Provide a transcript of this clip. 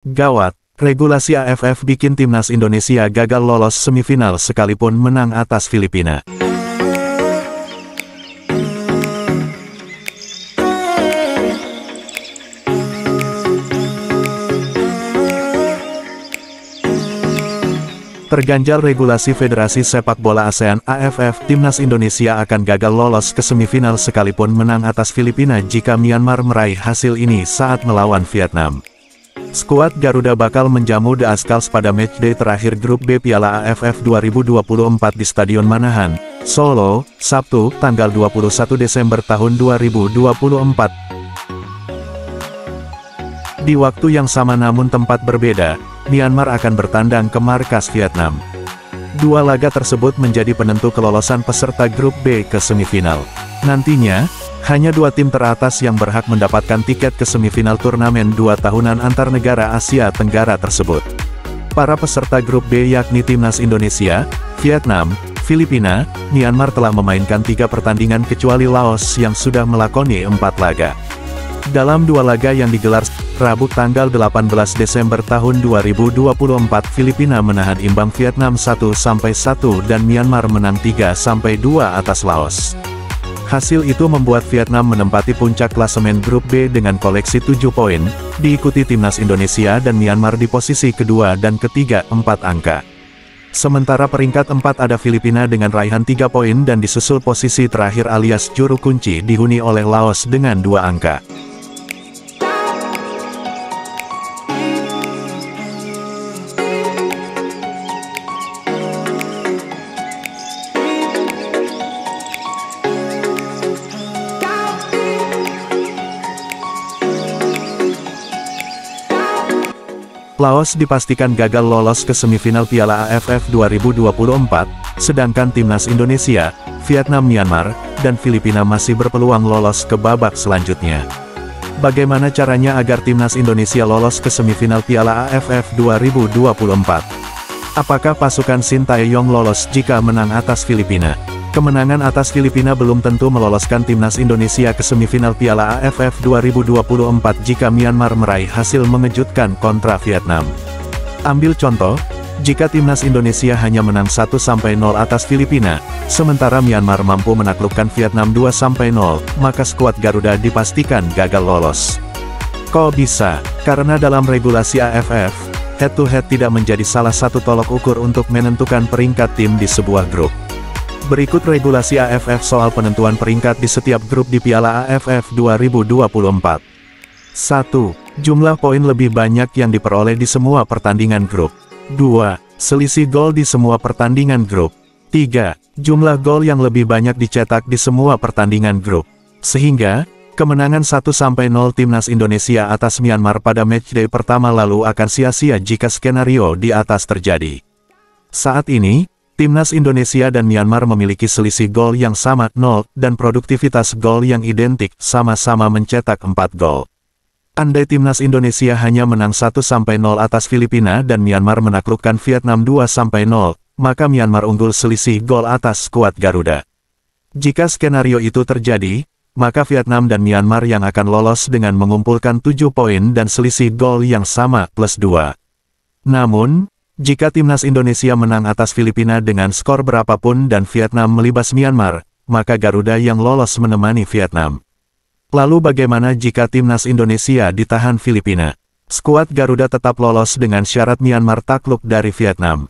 Gawat, regulasi AFF bikin timnas Indonesia gagal lolos semifinal sekalipun menang atas Filipina. Terganjal regulasi Federasi Sepak Bola ASEAN (AFF), timnas Indonesia akan gagal lolos ke semifinal sekalipun menang atas Filipina jika Myanmar meraih hasil ini saat melawan Vietnam. Skuad Garuda bakal menjamu The Azkals pada matchday terakhir grup B Piala AFF 2024 di Stadion Manahan, Solo, Sabtu, tanggal 21 Desember tahun 2024. Di waktu yang sama namun tempat berbeda, Myanmar akan bertandang ke markas Vietnam. Dua laga tersebut menjadi penentu kelolosan peserta grup B ke semifinal. Nantinya, hanya dua tim teratas yang berhak mendapatkan tiket ke semifinal turnamen 2 tahunan antar negara Asia Tenggara tersebut. Para peserta grup B yakni timnas Indonesia, Vietnam, Filipina, Myanmar telah memainkan 3 pertandingan kecuali Laos yang sudah melakoni 4 laga. Dalam 2 laga yang digelar Rabu tanggal 18 Desember tahun 2024, Filipina menahan imbang Vietnam 1-1 dan Myanmar menang 3-2 atas Laos. Hasil itu membuat Vietnam menempati puncak klasemen grup B dengan koleksi 7 poin, diikuti timnas Indonesia dan Myanmar di posisi kedua dan ketiga 4 angka. Sementara peringkat 4 ada Filipina dengan raihan 3 poin dan disusul posisi terakhir alias juru kunci dihuni oleh Laos dengan 2 angka. Laos dipastikan gagal lolos ke semifinal Piala AFF 2024, sedangkan timnas Indonesia, Vietnam, Myanmar, dan Filipina masih berpeluang lolos ke babak selanjutnya. Bagaimana caranya agar timnas Indonesia lolos ke semifinal Piala AFF 2024? Apakah pasukan Sintayong lolos jika menang atas Filipina? Kemenangan atas Filipina belum tentu meloloskan timnas Indonesia ke semifinal Piala AFF 2024 jika Myanmar meraih hasil mengejutkan kontra Vietnam. Ambil contoh, jika timnas Indonesia hanya menang 1-0 atas Filipina, sementara Myanmar mampu menaklukkan Vietnam 2-0, maka skuad Garuda dipastikan gagal lolos. Kok bisa? Karena dalam regulasi AFF, head-to-head tidak menjadi salah satu tolok ukur untuk menentukan peringkat tim di sebuah grup. Berikut regulasi AFF soal penentuan peringkat di setiap grup di Piala AFF 2024. 1. Jumlah poin lebih banyak yang diperoleh di semua pertandingan grup. 2. Selisih gol di semua pertandingan grup. 3. Jumlah gol yang lebih banyak dicetak di semua pertandingan grup. Sehingga, kemenangan 1-0 timnas Indonesia atas Myanmar pada matchday pertama lalu akan sia-sia jika skenario di atas terjadi. Saat ini, timnas Indonesia dan Myanmar memiliki selisih gol yang sama 0, dan produktivitas gol yang identik, sama-sama mencetak 4 gol. Andai timnas Indonesia hanya menang 1-0 atas Filipina dan Myanmar menaklukkan Vietnam 2-0, maka Myanmar unggul selisih gol atas skuad Garuda. Jika skenario itu terjadi, maka Vietnam dan Myanmar yang akan lolos dengan mengumpulkan 7 poin dan selisih gol yang sama plus 2. Namun, jika timnas Indonesia menang atas Filipina dengan skor berapapun dan Vietnam melibas Myanmar, maka Garuda yang lolos menemani Vietnam. Lalu bagaimana jika timnas Indonesia ditahan Filipina? Skuad Garuda tetap lolos dengan syarat Myanmar takluk dari Vietnam.